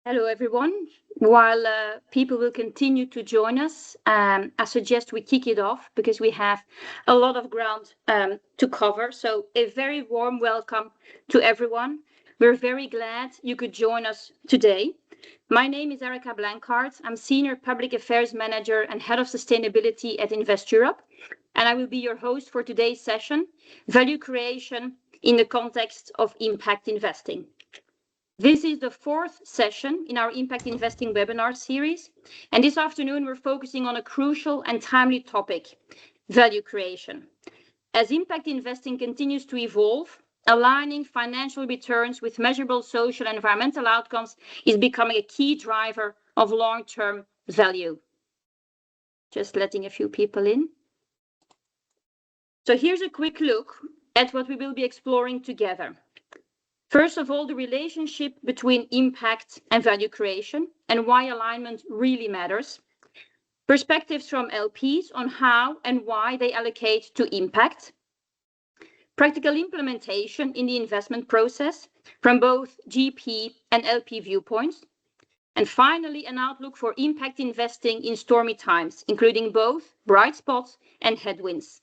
Hello, everyone. While people will continue to join us, I suggest we kick it off because we have a lot of ground to cover. So a very warm welcome to everyone. We're very glad you could join us today. My name is Erica Blankart. I'm Senior Public Affairs Manager and Head of Sustainability at Invest Europe, and I will be your host for today's session, Value Creation in the Context of Impact Investing. This is the fourth session in our Impact Investing webinar series, and this afternoon we're focusing on a crucial and timely topic, value creation. As impact investing continues to evolve, aligning financial returns with measurable social and environmental outcomes is becoming a key driver of long-term value. Just letting a few people in. So here's a quick look at what we will be exploring together. First of all, the relationship between impact and value creation and why alignment really matters. Perspectives from LPs on how and why they allocate to impact. Practical implementation in the investment process from both GP and LP viewpoints. And finally, an outlook for impact investing in stormy times, including both bright spots and headwinds.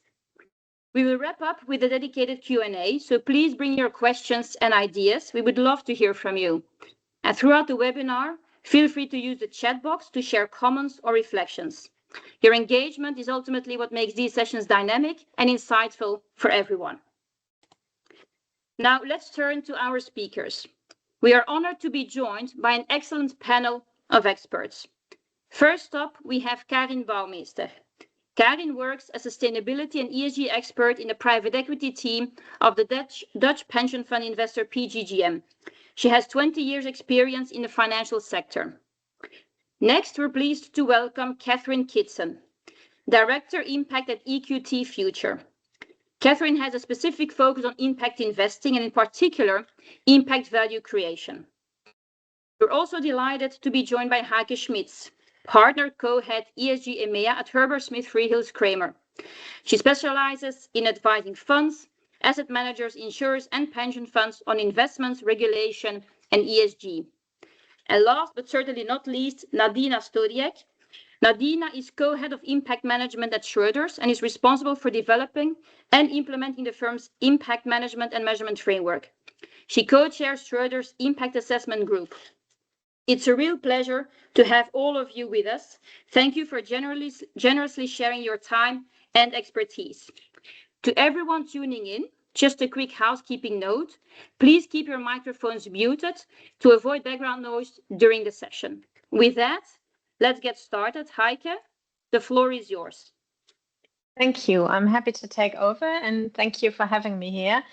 We will wrap up with a dedicated Q&A, so please bring your questions and ideas. We would love to hear from you. And throughout the webinar, feel free to use the chat box to share comments or reflections. Your engagement is ultimately what makes these sessions dynamic and insightful for everyone. Now, let's turn to our speakers. We are honored to be joined by an excellent panel of experts. First up, we have Karin Bouwmeester. Karin works as sustainability and ESG expert in the private equity team of the Dutch pension fund investor PGGM. She has 20 years experience in the financial sector. Next, we're pleased to welcome Catherine Kitson, Director Impact at EQT Future. Catherine has a specific focus on impact investing and in particular, impact value creation. We're also delighted to be joined by Heike Schmitz, Partner Co-Head ESG EMEA at Herbert Smith Freehills Kramer. She specializes in advising funds, asset managers, insurers, and pension funds on investments, regulation, and ESG. And last but certainly not least, Nadina Stodiek. Nadina is co-head of impact management at Schroders and is responsible for developing and implementing the firm's impact management and measurement framework. She co-chairs Schroders' impact assessment group. It's a real pleasure to have all of you with us. Thank you for generously sharing your time and expertise. To everyone tuning in, just a quick housekeeping note. Please keep your microphones muted to avoid background noise during the session. With that, let's get started. Heike, the floor is yours. Thank you. I'm happy to take over and thank you for having me here.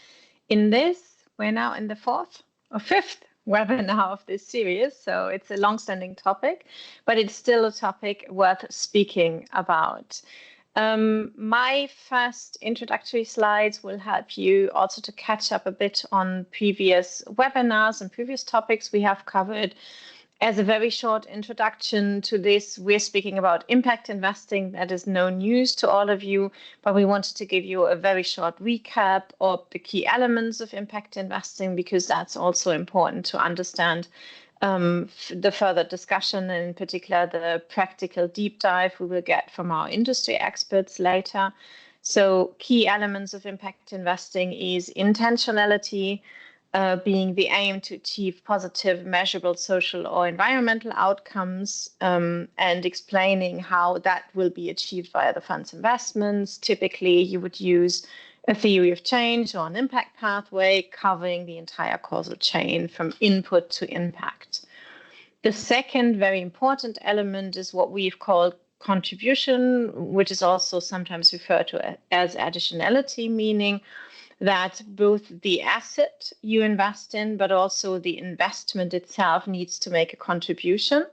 We're now in the fourth or fifth webinar of this series, so it's a long-standing topic, but it's still a topic worth speaking about. My first introductory slides will help you also to catch up a bit on previous webinars and previous topics we have covered. As a very short introduction to this, we're speaking about impact investing. That is no news to all of you, but we wanted to give you a very short recap of the key elements of impact investing, because that's also important to understand the further discussion, and in particular the practical deep dive we will get from our industry experts later. So key elements of impact investing is intentionality, being the aim to achieve positive, measurable social or environmental outcomes, and explaining how that will be achieved via the fund's investments. Typically, you would use a theory of change or an impact pathway covering the entire causal chain from input to impact. The second very important element is what we've called contribution, which is also sometimes referred to as additionality, meaning that both the asset you invest in, but also the investment itself needs to make a contribution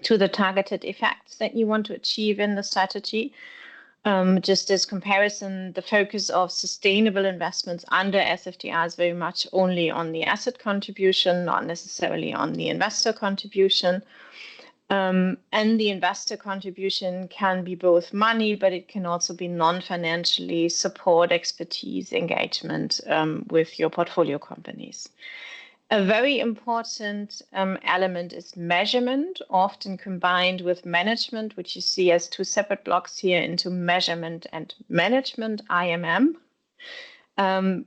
to the targeted effects that you want to achieve in the strategy. Just as comparison, the focus of sustainable investments under SFDR is very much only on the asset contribution, not necessarily on the investor contribution. And the investor contribution can be both money, but it can also be non-financially support, expertise, engagement with your portfolio companies. A very important element is measurement, often combined with management, which you see as two separate blocks here into measurement and management, IMM.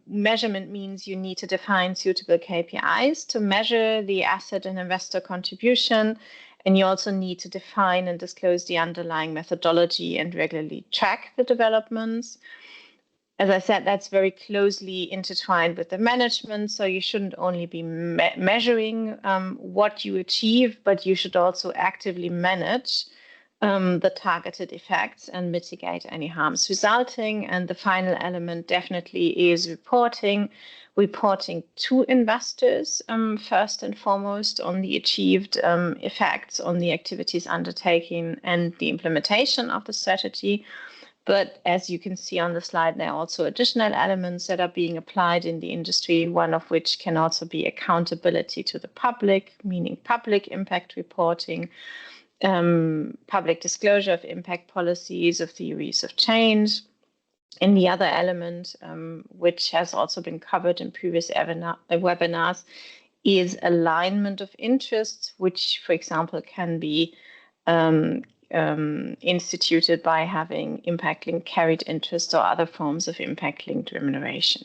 Measurement means you need to define suitable KPIs to measure the asset and investor contribution, and you also need to define and disclose the underlying methodology and regularly track the developments. As I said, that's very closely intertwined with the management, so you shouldn't only be measuring what you achieve, but you should also actively manage the targeted effects and mitigate any harms resulting. And the final element definitely is reporting to investors first and foremost on the achieved effects on the activities undertaken and the implementation of the strategy. But as you can see on the slide, there are also additional elements that are being applied in the industry, one of which can also be accountability to the public, meaning public impact reporting, public disclosure of impact policies, of theories of change. And the other element, which has also been covered in previous webinars, is alignment of interests, which, for example, can be instituted by having impact-linked carried interest or other forms of impact-linked remuneration.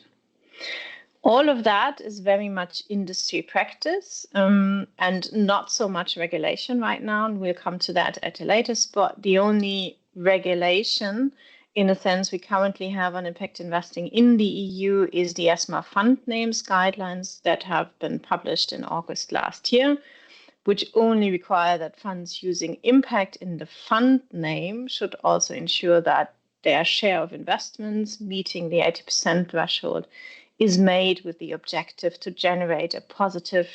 All of that is very much industry practice and not so much regulation right now, and we'll come to that at a later spot. The only regulation, in a sense, we currently have on impact investing in the EU is the ESMA fund names guidelines that have been published in August last year, which only require that funds using impact in the fund name should also ensure that their share of investments meeting the 80% threshold is made with the objective to generate a positive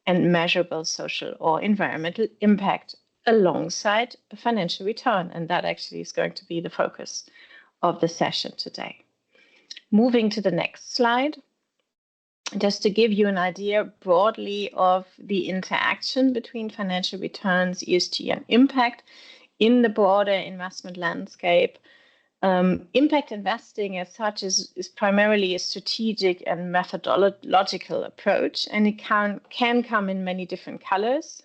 and measurable social or environmental impact alongside a financial return. And that actually is going to be the focus of the session today. Moving to the next slide. Just to give you an idea broadly of the interaction between financial returns, ESG, and impact in the broader investment landscape. Impact investing as such is primarily a strategic and methodological approach, and it can come in many different colors.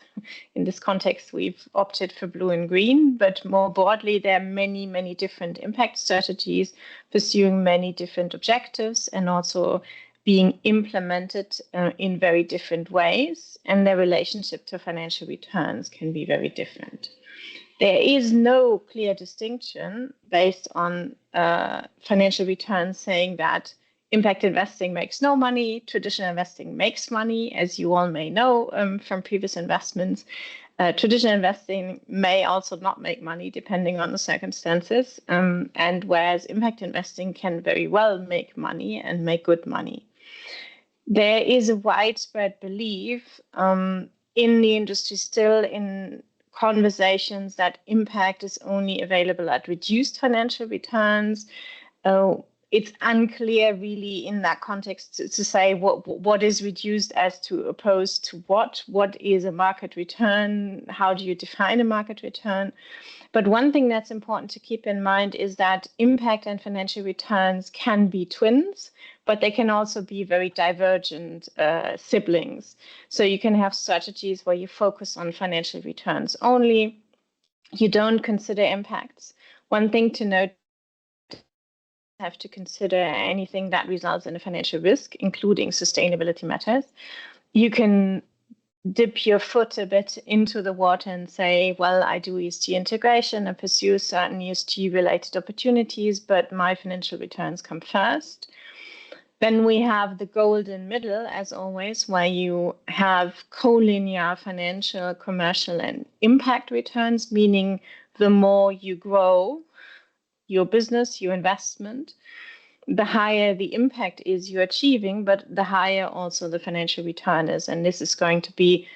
In this context, we've opted for blue and green, but more broadly, there are many, many different impact strategies pursuing many different objectives and also being implemented in very different ways, and their relationship to financial returns can be very different. There is no clear distinction based on financial returns saying that impact investing makes no money, traditional investing makes money, as you all may know from previous investments. Traditional investing may also not make money depending on the circumstances, and whereas impact investing can very well make money and make good money. There is a widespread belief in the industry still in conversations that impact is only available at reduced financial returns. It's unclear really in that context to say what is reduced as to opposed to what is a market return, how do you define a market return. But one thing that's important to keep in mind is that impact and financial returns can be twins, but they can also be very divergent siblings. So you can have strategies where you focus on financial returns only. You don't consider impacts. One thing to note, you have to consider anything that results in a financial risk, including sustainability matters. You can dip your foot a bit into the water and say, well, I do ESG integration, I pursue certain ESG related opportunities, but my financial returns come first. Then we have the golden middle, as always, where you have collinear financial, commercial, and impact returns, meaning the more you grow your business, your investment, the higher the impact is you're achieving, but the higher also the financial return is. And this is going to be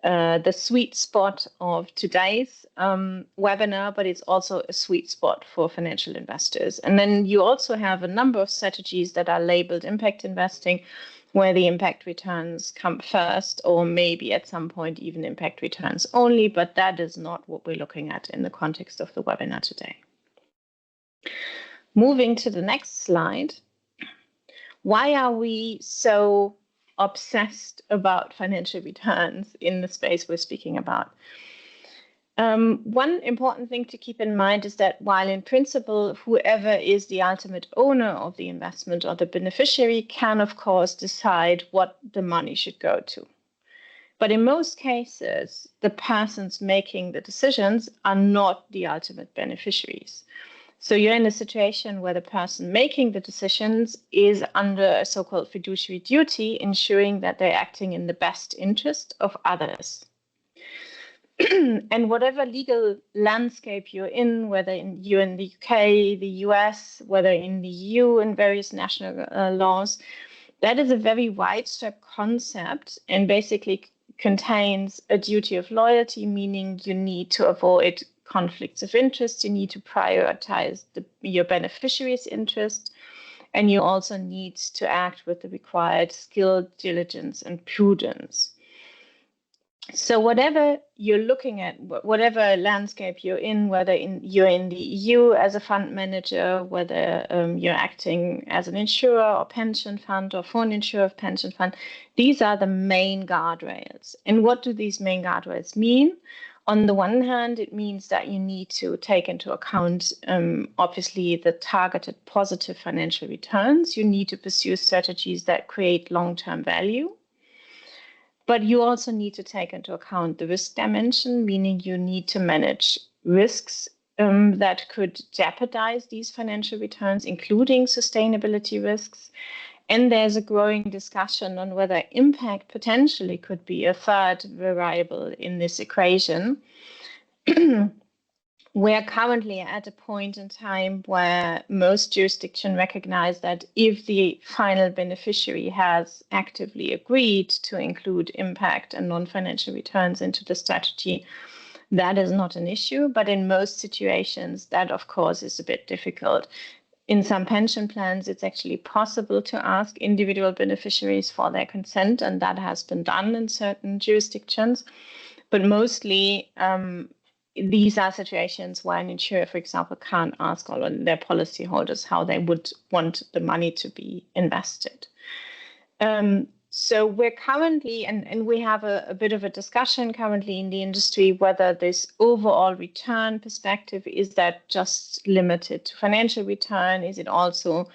the sweet spot of today's webinar, but it's also a sweet spot for financial investors. And then you also have a number of strategies that are labeled impact investing, where the impact returns come first, or maybe at some point even impact returns only, but that is not what we're looking at in the context of the webinar today. Moving to the next slide. Why are we so obsessed about financial returns in the space we're speaking about. One important thing to keep in mind is that while in principle, whoever is the ultimate owner of the investment or the beneficiary can, of course, decide what the money should go to. But in most cases, the persons making the decisions are not the ultimate beneficiaries. So you're in a situation where the person making the decisions is under a so-called fiduciary duty, ensuring that they're acting in the best interest of others. And whatever legal landscape you're in, whether you're in the UK, the US, whether in the EU and various national laws, that is a very widespread concept and basically contains a duty of loyalty, meaning you need to avoid conflicts of interest, you need to prioritize your beneficiary's interest, and you also need to act with the required skill, diligence, and prudence. So whatever you're looking at, whatever landscape you're in, whether you're in the EU as a fund manager, whether you're acting as an insurer or pension fund or for an insurer pension fund, these are the main guardrails. And what do these main guardrails mean? On the one hand, it means that you need to take into account, obviously, the targeted positive financial returns. You need to pursue strategies that create long-term value. But you also need to take into account the risk dimension, meaning you need to manage risks that could jeopardize these financial returns, including sustainability risks. And there's a growing discussion on whether impact potentially could be a third variable in this equation. We're currently at a point in time where most jurisdictions recognize that if the final beneficiary has actively agreed to include impact and non-financial returns into the strategy, that is not an issue. But in most situations, that, of course, is a bit difficult. In some pension plans, it's actually possible to ask individual beneficiaries for their consent, and that has been done in certain jurisdictions. But mostly, these are situations where an insurer, for example, can't ask all of their policyholders how they would want the money to be invested. So we're currently, and we have a bit of a discussion currently in the industry, whether this overall return perspective, is that just limited to financial return? Is it also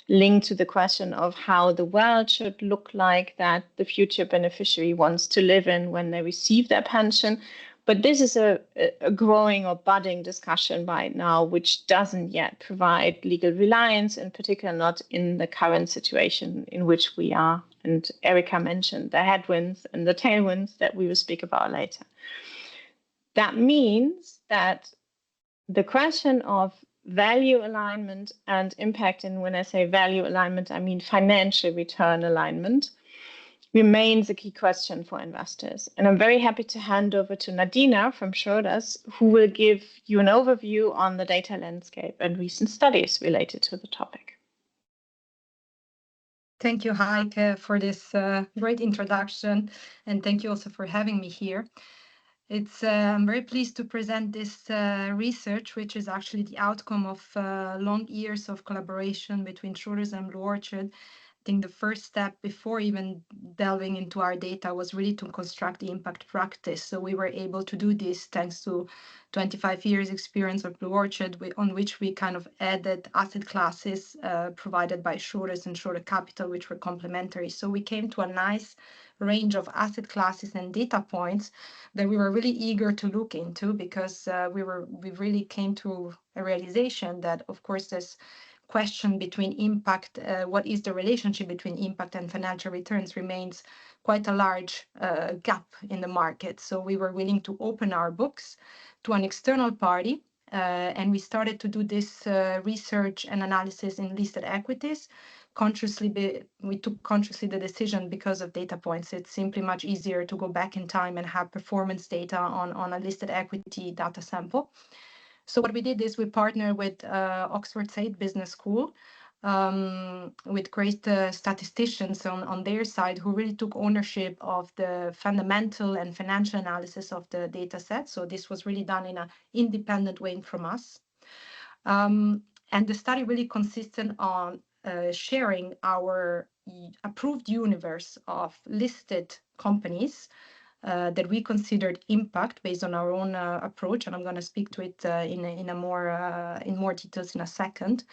linked to the question of how the world should look like that the future beneficiary wants to live in when they receive their pension? But this is a growing or budding discussion right now, which doesn't yet provide legal reliance, in particular not in the current situation in which we are. And Erika mentioned the headwinds and the tailwinds that we will speak about later. That means that the question of value alignment and impact, and when I say value alignment, I mean financial return alignment, remains a key question for investors. And I'm very happy to hand over to Nadina from Schroders, who will give you an overview on the data landscape and recent studies related to the topic. Thank you, Heike, for this great introduction, and thank you also for having me here. I'm very pleased to present this research, which is actually the outcome of long years of collaboration between Schroders and Blue Orchard. I think the first step before even delving into our data was really to construct the impact practice. So we were able to do this thanks to 25 years experience of Blue Orchard, on which we kind of added asset classes provided by Schroders and Schroder Capital, which were complementary. So we came to a nice range of asset classes and data points that we were really eager to look into, because we really came to a realization that, of course, there's question between impact, what is the relationship between impact and financial returns, remains quite a large gap in the market. So we were willing to open our books to an external party, and we started to do this research and analysis in listed equities. We took consciously the decision because of data points. It's simply much easier to go back in time and have performance data on a listed equity data sample. So what we did is we partnered with Oxford Said Business School, with great statisticians on their side, who really took ownership of the fundamental and financial analysis of the data set. So this was really done in an independent way from us. And the study really consisted on sharing our approved universe of listed companies that we considered impact based on our own approach, and I'm going to speak to it in more details in a second,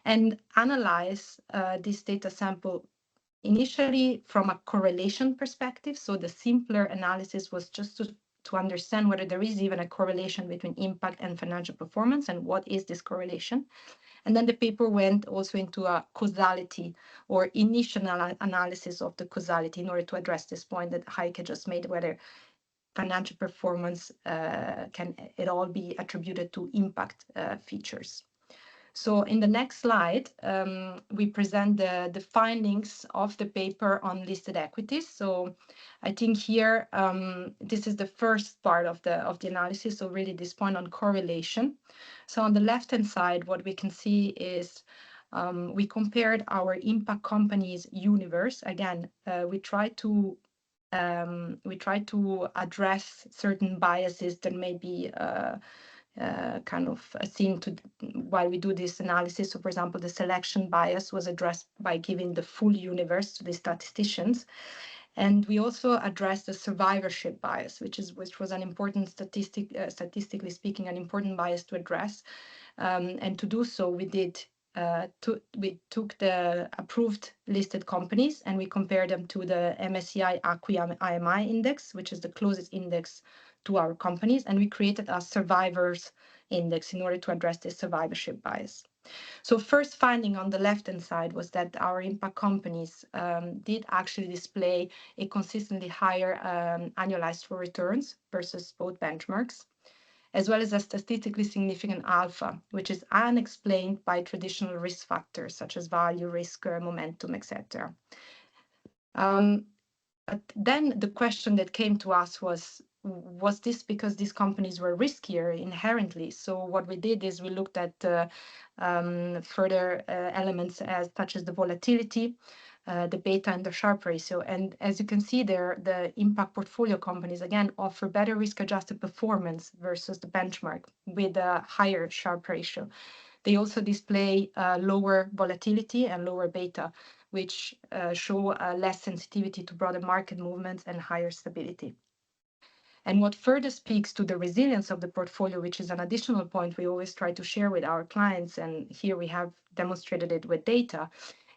and analyze this data sample initially from a correlation perspective. So the simpler analysis was just to understand whether there is even a correlation between impact and financial performance, and what is this correlation. And then the paper went also into a causality or initial analysis of the causality in order to address this point that Heike just made, whether financial performance can it all be attributed to impact features. So in the next slide, we present the findings of the paper on listed equities. So I think here, this is the first part of the analysis. So really this point on correlation. So on the left-hand side, what we can see is we compared our impact companies universe. Again, we try to address certain biases that may be kind of seen while we do this analysis. So, for example, the selection bias was addressed by giving the full universe to the statisticians. And we also addressed the survivorship bias, which was an important statistically speaking, an important bias to address. And to do so, we took the approved listed companies and we compared them to the MSCI ACWI IMI index, which is the closest index to our companies, and we created a survivors index in order to address this survivorship bias. So first finding on the left-hand side was that our impact companies did actually display a consistently higher annualized returns versus both benchmarks, as well as a statistically significant alpha, which is unexplained by traditional risk factors such as value, risk, momentum, etc. But then the question that came to us was this because these companies were riskier inherently? So what we did is we looked at further elements such as the volatility, the beta and the Sharpe ratio. And as you can see there, the impact portfolio companies, again, offer better risk-adjusted performance versus the benchmark with a higher Sharpe ratio. They also display lower volatility and lower beta, which show less sensitivity to broader market movements and higher stability. And what further speaks to the resilience of the portfolio, which is an additional point we always try to share with our clients, and here we have demonstrated it with data,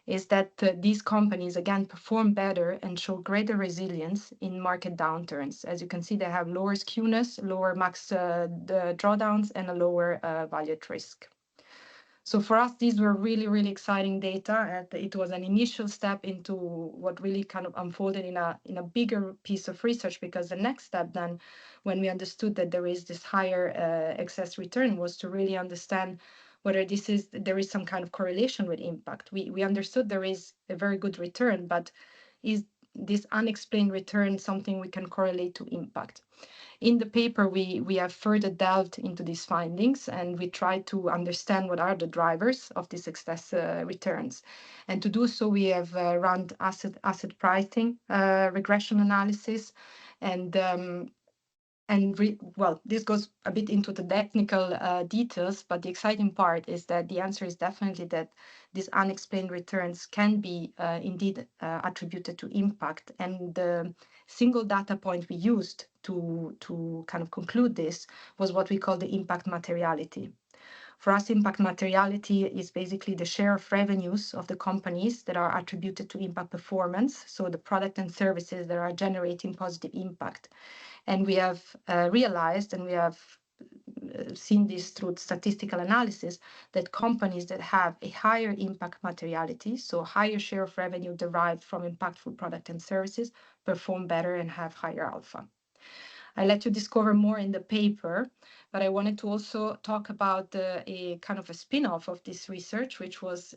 is that these companies, again, perform better and show greater resilience in market downturns. As you can see, they have lower skewness, lower max the drawdowns, and a lower value at risk. So for us, these were really, really exciting data. And it was an initial step into what really kind of unfolded in a bigger piece of research, because the next step then, when we understood that there is this higher excess return, was to really understand whether there is some kind of correlation with impact. We understood there is a very good return, but is this unexplained return something we can correlate to impact? In the paper, we have further delved into these findings, and we tried to understand what are the drivers of these excess returns. And to do so, we have run asset pricing regression analysis, well, this goes a bit into the technical details, but the exciting part is that the answer is definitely that these unexplained returns can be indeed attributed to impact. And the single data point we used to kind of conclude this was what we call the impact materiality. For us, impact materiality is basically the share of revenues of the companies that are attributed to impact performance, so the product and services that are generating positive impact. And we have realized, and we have seen this through statistical analysis, that companies that have a higher impact materiality, so higher share of revenue derived from impactful product and services, perform better and have higher alpha. I let you discover more in the paper, but I wanted to also talk about a kind of a spin-off of this research, which was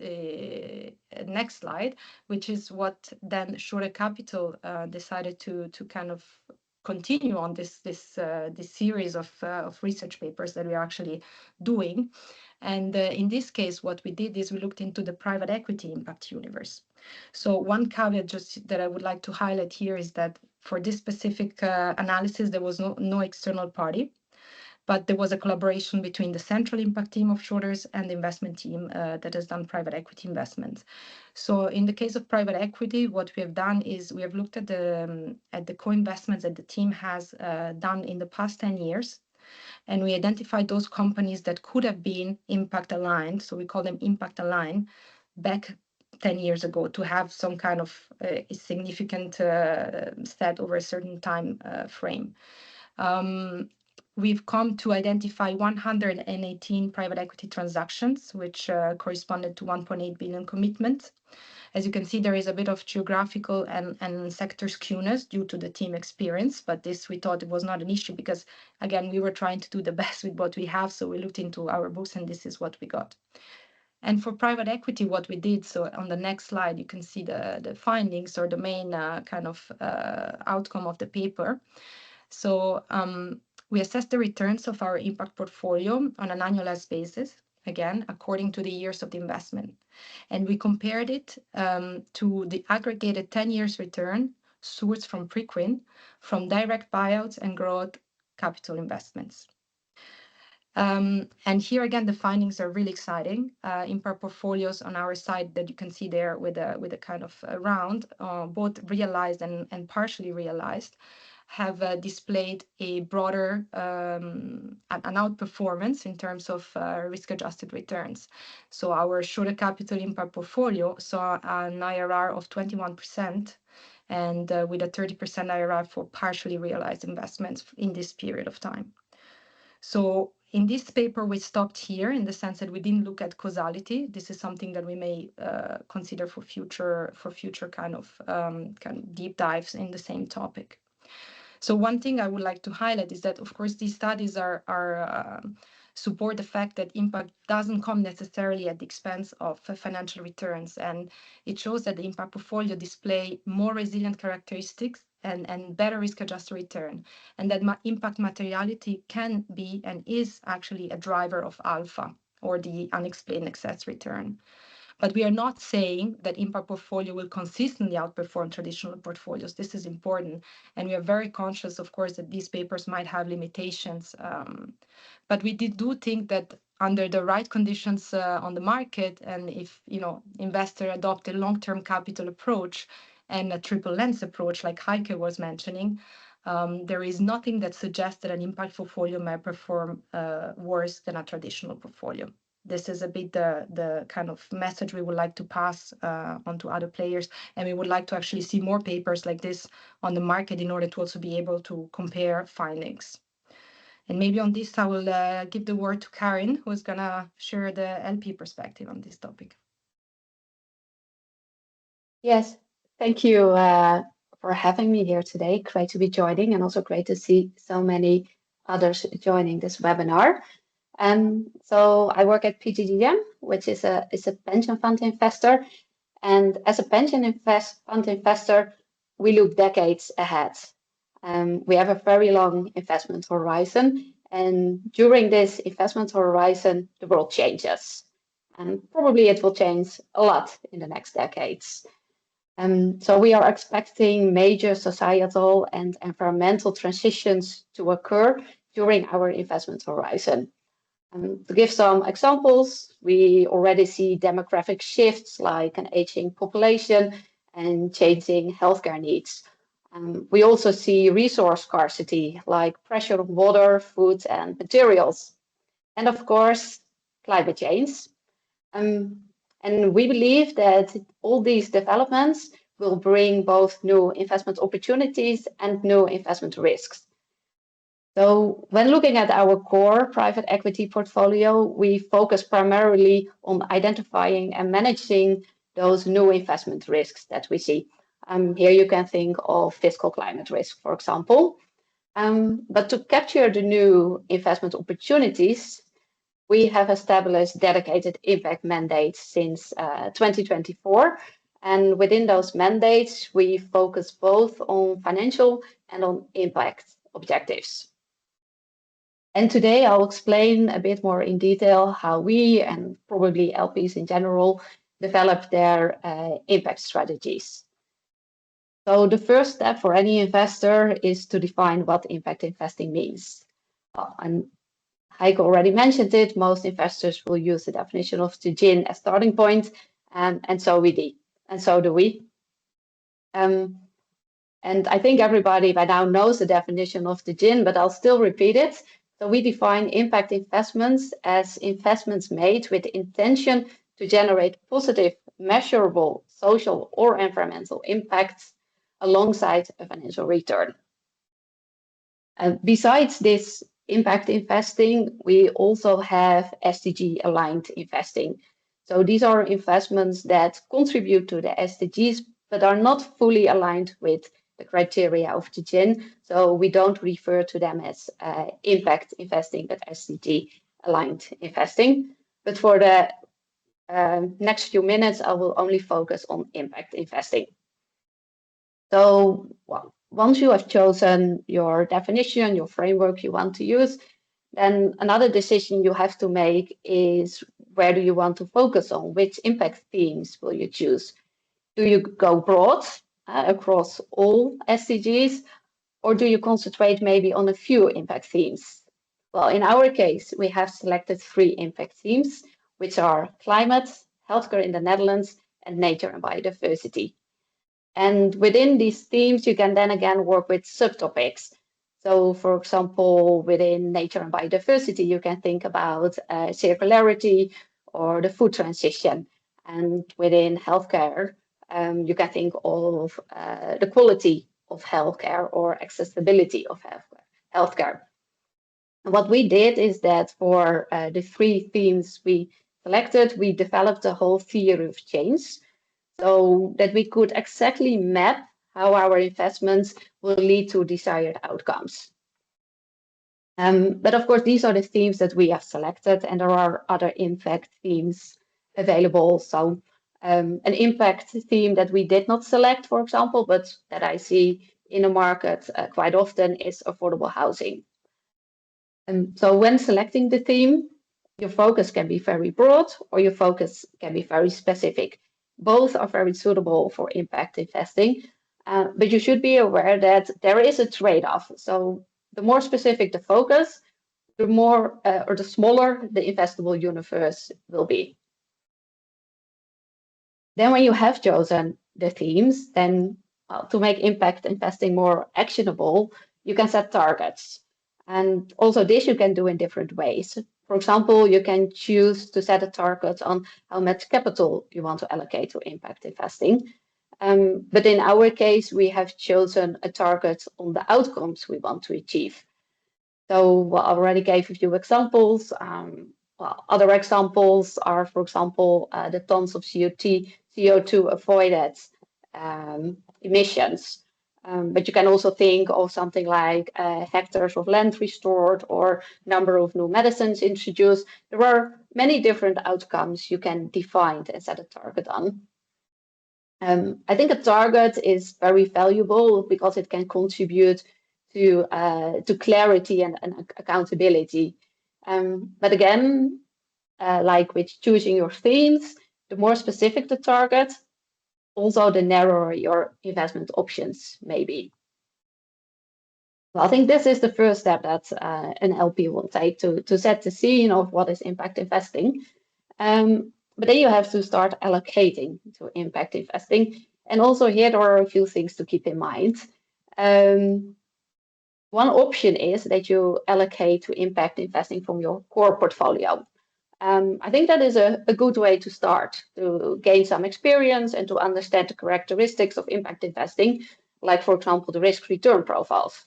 next slide, which is what then Shore Capital decided to kind of continue on this series of research papers that we are actually doing. And in this case, what we did is we looked into the private equity impact universe. So one caveat just that I would like to highlight here is that for this specific analysis, there was no external party. but there was a collaboration between the central impact team of Schroders and the investment team that has done private equity investments. So in the case of private equity, what we have done is we have looked at the co-investments that the team has done in the past 10 years. And we identified those companies that could have been impact aligned. So we call them impact aligned back 10 years ago to have some kind of significant set over a certain time frame. We've come to identify 118 private equity transactions, which corresponded to 1.8 billion commitments. As you can see, there is a bit of geographical and sector skewness due to the team experience, but this we thought it was not an issue because, again, we were trying to do the best with what we have. So we looked into our books and this is what we got. And for private equity, what we did, so on the next slide, you can see the findings or the main kind of outcome of the paper. So we assessed the returns of our impact portfolio on an annualized basis, again, according to the years of the investment. And we compared it to the aggregated 10 years return sourced from Preqin, from direct buyouts and growth capital investments. And here again, the findings are really exciting. Impact portfolios on our side that you can see there with a kind of round, both realized and partially realized, have displayed a broader an outperformance in terms of risk-adjusted returns. So our Schroder Capital Impact portfolio saw an IRR of 21% and with a 30% IRR for partially realized investments in this period of time. So in this paper, we stopped here in the sense that we didn't look at causality. This is something that we may consider for future kind of deep dives in the same topic. So one thing I would like to highlight is that, of course, these studies support the fact that impact doesn't come necessarily at the expense of financial returns. And it shows that the impact portfolio display more resilient characteristics and better risk-adjusted return. And that impact materiality can be and is actually a driver of alpha or the unexplained excess return. But we are not saying that impact portfolio will consistently outperform traditional portfolios. This is important. And we are very conscious, of course, that these papers might have limitations. But we do think that under the right conditions on the market, and if investor adopt a long-term capital approach and a triple lens approach, like Heike was mentioning, there is nothing that suggests that an impact portfolio may perform worse than a traditional portfolio. This is a bit the kind of message we would like to pass on to other players. And we would like to actually see more papers like this on the market in order to also be able to compare findings. And maybe on this, I will give the word to Karin, who is going to share the LP perspective on this topic. Yes, thank you for having me here today. Great to be joining, and also great to see so many others joining this webinar. So I work at PGGM, which is a pension fund investor. And as a pension fund investor, we look decades ahead. We have a very long investment horizon. And during this investment horizon, the world changes. And probably it will change a lot in the next decades. So we are expecting major societal and environmental transitions to occur during our investment horizon. To give some examples, we already see demographic shifts like an aging population and changing healthcare needs. We also see resource scarcity like pressure on water, food, and materials. And of course, climate change. And we believe that all these developments will bring both new investment opportunities and new investment risks. So when looking at our core private equity portfolio, we focus primarily on identifying and managing those new investment risks that we see. Here you can think of fiscal climate risk, for example. But to capture the new investment opportunities, we have established dedicated impact mandates since 2024. And within those mandates, we focus both on financial and on impact objectives. And today I'll explain a bit more in detail how we, and probably LPs in general, develop their impact strategies. So the first step for any investor is to define what impact investing means. And Heike already mentioned it, most investors will use the definition of the GIN as starting point, and so do we. And I think everybody by now knows the definition of the GIN, but I'll still repeat it. So we define impact investments as investments made with the intention to generate positive, measurable social or environmental impacts alongside a financial return. And besides this impact investing, we also have SDG aligned investing. So these are investments that contribute to the SDGs, but are not fully aligned with the criteria of the GIN. So we don't refer to them as impact investing, but SDG aligned investing. But for the next few minutes, I will only focus on impact investing. So, well, once you have chosen your definition, your framework you want to use, then another decision you have to make is where do you want to focus on? Which impact themes will you choose? Do you go broad across all SDGs, or do you concentrate maybe on a few impact themes? Well, in our case, we have selected 3 impact themes, which are climate, healthcare in the Netherlands, and nature and biodiversity. And within these themes, you can then again work with subtopics. So, for example, within nature and biodiversity, you can think about circularity or the food transition. And within healthcare, you can think of the quality of healthcare or accessibility of healthcare. And what we did is that for the 3 themes we selected, we developed a whole theory of change, so that we could exactly map how our investments will lead to desired outcomes. But of course, these are the themes that we have selected, and there are other impact themes available. So an impact theme that we did not select, for example, but that I see in the market quite often is affordable housing. So when selecting the theme, your focus can be very broad or your focus can be very specific. Both are very suitable for impact investing, but you should be aware that there is a trade-off. So the more specific the focus, the more or the smaller the investable universe will be. Then when you have chosen the themes, then to make impact investing more actionable, you can set targets. And also this you can do in different ways. For example, you can choose to set a target on how much capital you want to allocate to impact investing. But in our case, we have chosen a target on the outcomes we want to achieve. So I already gave a few examples. Well, other examples are, for example, the tons of CO2 avoided emissions. But you can also think of something like hectares of land restored or number of new medicines introduced. There are many different outcomes you can define and set a target on. I think a target is very valuable because it can contribute to clarity and accountability. But again, like with choosing your themes, the more specific the target, also the narrower your investment options may be. Well, I think this is the first step that an LP will take to set the scene of what is impact investing. But then you have to start allocating to impact investing. And also here there are a few things to keep in mind. One option is that you allocate to impact investing from your core portfolio. I think that is a good way to start, to gain some experience and to understand the characteristics of impact investing, like, for example, the risk-return profiles.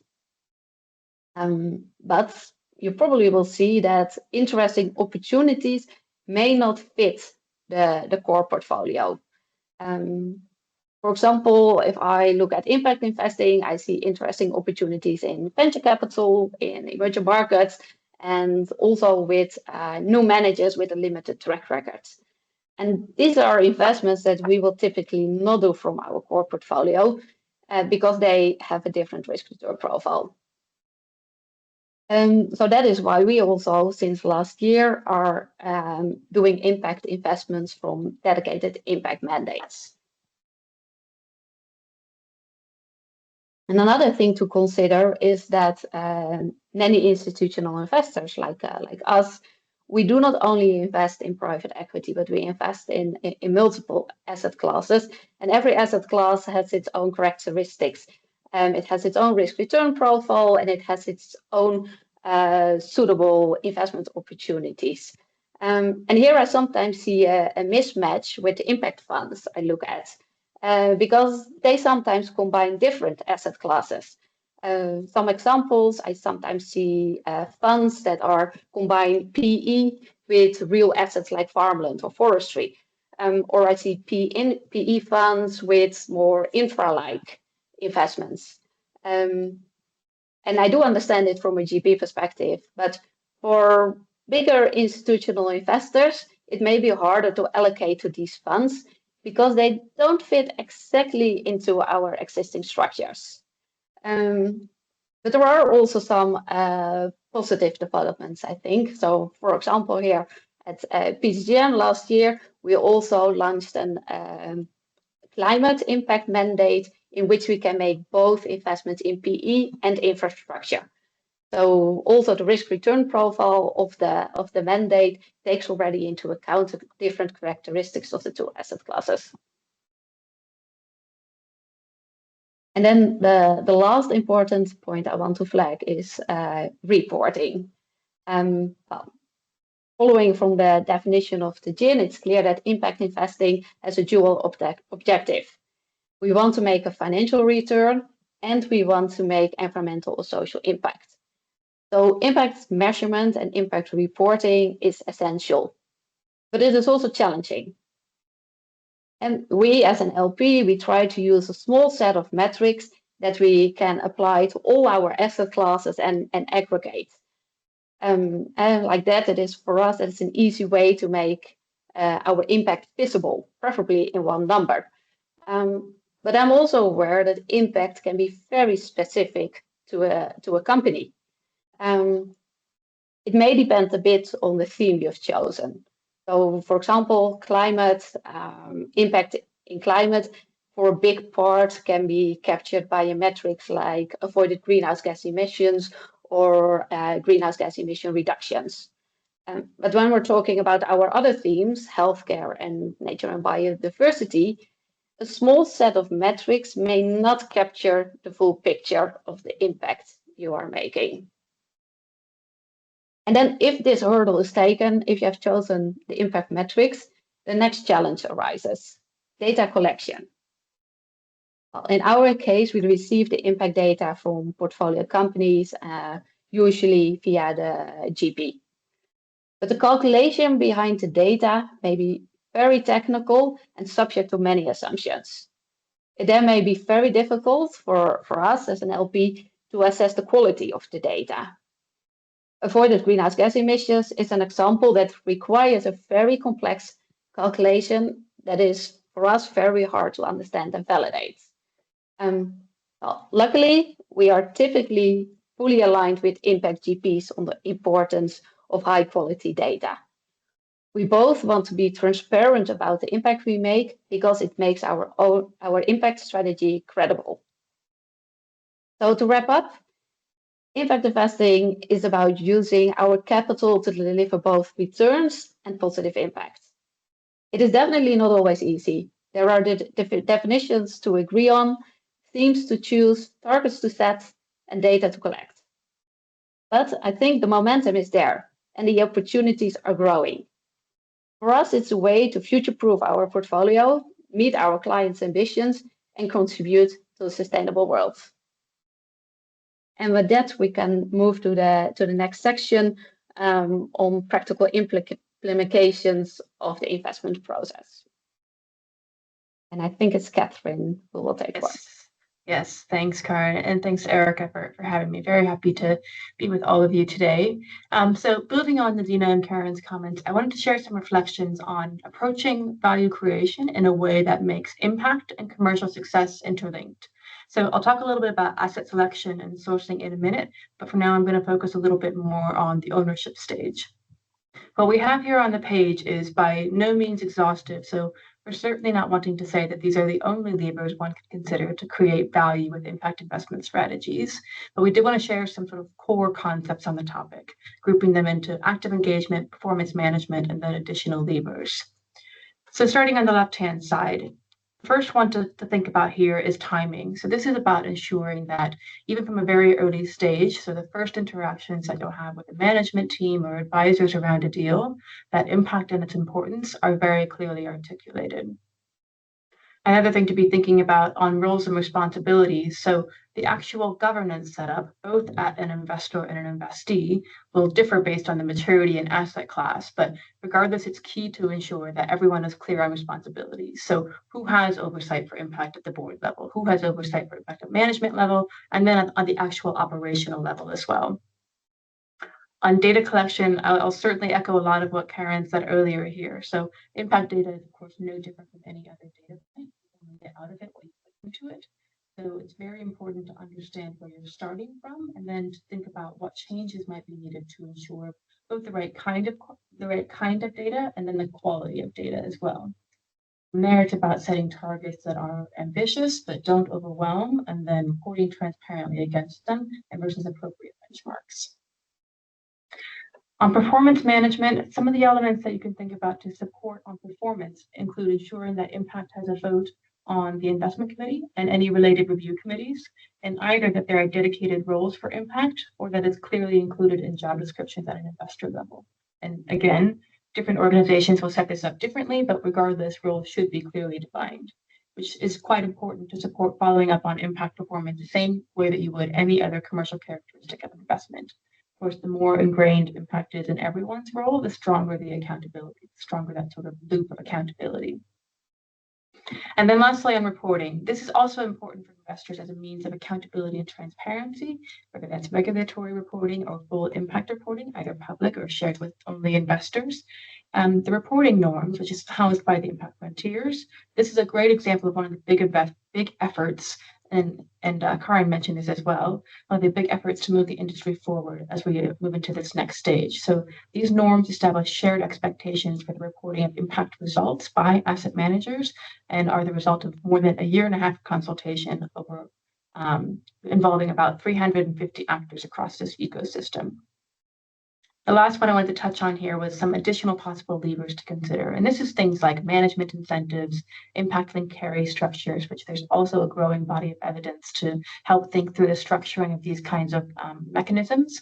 But you probably will see that interesting opportunities may not fit the core portfolio. For example, if I look at impact investing, I see interesting opportunities in venture capital, in emerging markets, and also with new managers with a limited track record. And these are investments that we will typically not do from our core portfolio because they have a different risk return profile. So that is why we also, since last year, are doing impact investments from dedicated impact mandates. And another thing to consider is that many institutional investors like us, we do not only invest in private equity, but we invest in multiple asset classes. And every asset class has its own characteristics. It has its own risk-return profile, and it has its own suitable investment opportunities. And here I sometimes see a mismatch with the impact funds I look at. Because they sometimes combine different asset classes. Some examples, I sometimes see funds that are combine PE with real assets like farmland or forestry. Or I see PE funds with more infra-like investments. And I do understand it from a GP perspective, but for bigger institutional investors, it may be harder to allocate to these funds because they don't fit exactly into our existing structures. But there are also some positive developments, I think. So, for example, here at PCGM last year, we also launched an climate impact mandate in which we can make both investments in PE and infrastructure. So also the risk return profile of the mandate takes already into account the different characteristics of the two asset classes. And then the last important point I want to flag is reporting. Well, following from the definition of the GIN, it's clear that impact investing has a dual objective. We want to make a financial return and we want to make environmental or social impact. So impact measurement and impact reporting is essential, but it is also challenging. And we as an LP, we try to use a small set of metrics that we can apply to all our asset classes and aggregate. And like that, it is for us, it's an easy way to make our impact visible, preferably in one number. But I'm also aware that impact can be very specific to a company. It may depend a bit on the theme you've chosen. So, for example, climate, impact in climate for a big part can be captured by metrics like avoided greenhouse gas emissions or greenhouse gas emission reductions. But when we're talking about our other themes, healthcare and nature and biodiversity, a small set of metrics may not capture the full picture of the impact you are making. And then if this hurdle is taken, if you have chosen the impact metrics, the next challenge arises, data collection. Well, in our case, we receive the impact data from portfolio companies, usually via the GP. But the calculation behind the data may be very technical and subject to many assumptions. It then may be very difficult for us as an LP to assess the quality of the data. Avoided greenhouse gas emissions is an example that requires a very complex calculation that is, for us, very hard to understand and validate. Well, luckily, we are typically fully aligned with impact GPs on the importance of high quality data. We both want to be transparent about the impact we make because it makes our impact strategy credible. So to wrap up, impact investing is about using our capital to deliver both returns and positive impact. It is definitely not always easy. There are definitions to agree on, themes to choose, targets to set, and data to collect. But I think the momentum is there and the opportunities are growing. For us, it's a way to future-proof our portfolio, meet our clients' ambitions, and contribute to a sustainable world. And with that, we can move to the next section on practical implications of the investment process. And I think it's Catherine who will take part. Yes, thanks, Karin, and thanks, Erica, for having me. Very happy to be with all of you today. So building on Nadina and Karin's comments, I wanted to share some reflections on approaching value creation in a way that makes impact and commercial success interlinked. So I'll talk a little bit about asset selection and sourcing in a minute, but for now I'm going to focus a little bit more on the ownership stage. What we have here on the page is by no means exhaustive, so We're certainly not wanting to say that these are the only levers one could consider to create value with impact investment strategies, but we did want to share some sort of core concepts on the topic, grouping them into active engagement, performance management, and then additional levers. So starting on the left-hand side, the first one to think about here is timing. So this is about ensuring that even from a very early stage, so the first interactions that you'll have with the management team or advisors around a deal, that impact and its importance are very clearly articulated. Another thing to be thinking about on roles and responsibilities. So the actual governance setup, both at an investor and an investee, will differ based on the maturity and asset class. But regardless, it's key to ensure that everyone is clear on responsibilities. So who has oversight for impact at the board level? Who has oversight for impact at management level? And then on the actual operational level as well. On data collection, I'll certainly echo a lot of what Karen said earlier here. So impact data is, of course, no different from any other data point. You get out of it what you put into it. So it's very important to understand where you're starting from, and then to think about what changes might be needed to ensure both the right kind of data and then the quality of data as well. From there, it's about setting targets that are ambitious but don't overwhelm, and then reporting transparently against them and versus appropriate benchmarks. On performance management, some of the elements that you can think about to support on performance include ensuring that impact has a vote on the investment committee and any related review committees, and either that there are dedicated roles for impact or that it's clearly included in job descriptions at an investor level. And again, different organizations will set this up differently, but regardless, roles should be clearly defined, which is quite important to support following up on impact performance the same way that you would any other commercial characteristic of investment. Of course, the more ingrained impact is in everyone's role, the stronger the accountability, the stronger that sort of loop of accountability. And then lastly, on reporting, this is also important for investors as a means of accountability and transparency, whether that's regulatory reporting or full impact reporting, either public or shared with only investors. The reporting norms, which is housed by the Impact Frontiers, this is a great example of one of the big efforts, and Karin mentioned this as well, one of the big efforts to move the industry forward as we move into this next stage. So these norms establish shared expectations for the reporting of impact results by asset managers and are the result of more than a year-and-a-half consultation over involving about 350 actors across this ecosystem. The last one I wanted to touch on here was some additional possible levers to consider. And this is things like management incentives, impact link carry structures, which there's also a growing body of evidence to help think through the structuring of these kinds of mechanisms.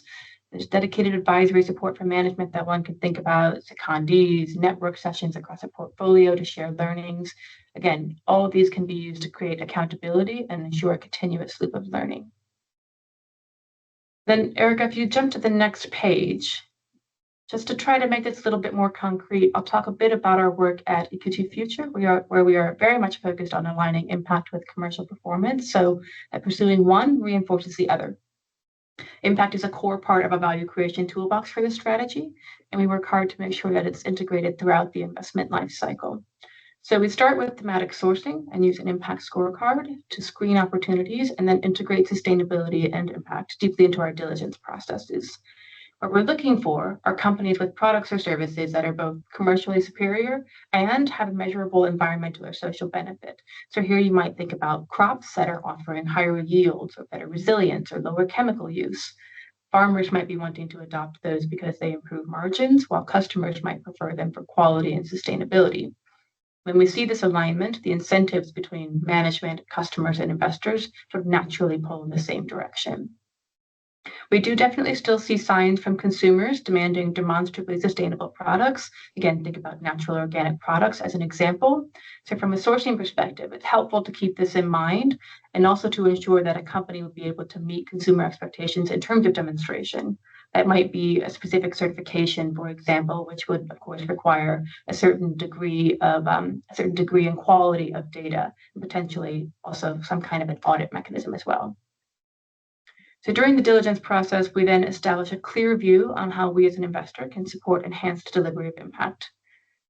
There's dedicated advisory support for management that one could think about, secondees, network sessions across a portfolio to share learnings. Again, all of these can be used to create accountability and ensure a continuous loop of learning. Then, Erica, if you jump to the next page, just to try to make this a little bit more concrete, I'll talk a bit about our work at EQT Future, where we are very much focused on aligning impact with commercial performance, so that pursuing one reinforces the other. Impact is a core part of a value creation toolbox for this strategy, and we work hard to make sure that it's integrated throughout the investment life cycle. So we start with thematic sourcing and use an impact scorecard to screen opportunities and then integrate sustainability and impact deeply into our diligence processes. What we're looking for are companies with products or services that are both commercially superior and have a measurable environmental or social benefit. So here you might think about crops that are offering higher yields or better resilience or lower chemical use. Farmers might be wanting to adopt those because they improve margins, while customers might prefer them for quality and sustainability. When we see this alignment, the incentives between management, customers, and investors sort of naturally pull in the same direction. We do definitely still see signs from consumers demanding demonstrably sustainable products. Again, think about natural organic products as an example. So from a sourcing perspective, it's helpful to keep this in mind and also to ensure that a company will be able to meet consumer expectations in terms of demonstration. That might be a specific certification, for example, which would, of course, require a certain degree and quality of data, and potentially also some kind of an audit mechanism as well. So during the diligence process, we then establish a clear view on how we as an investor can support enhanced delivery of impact.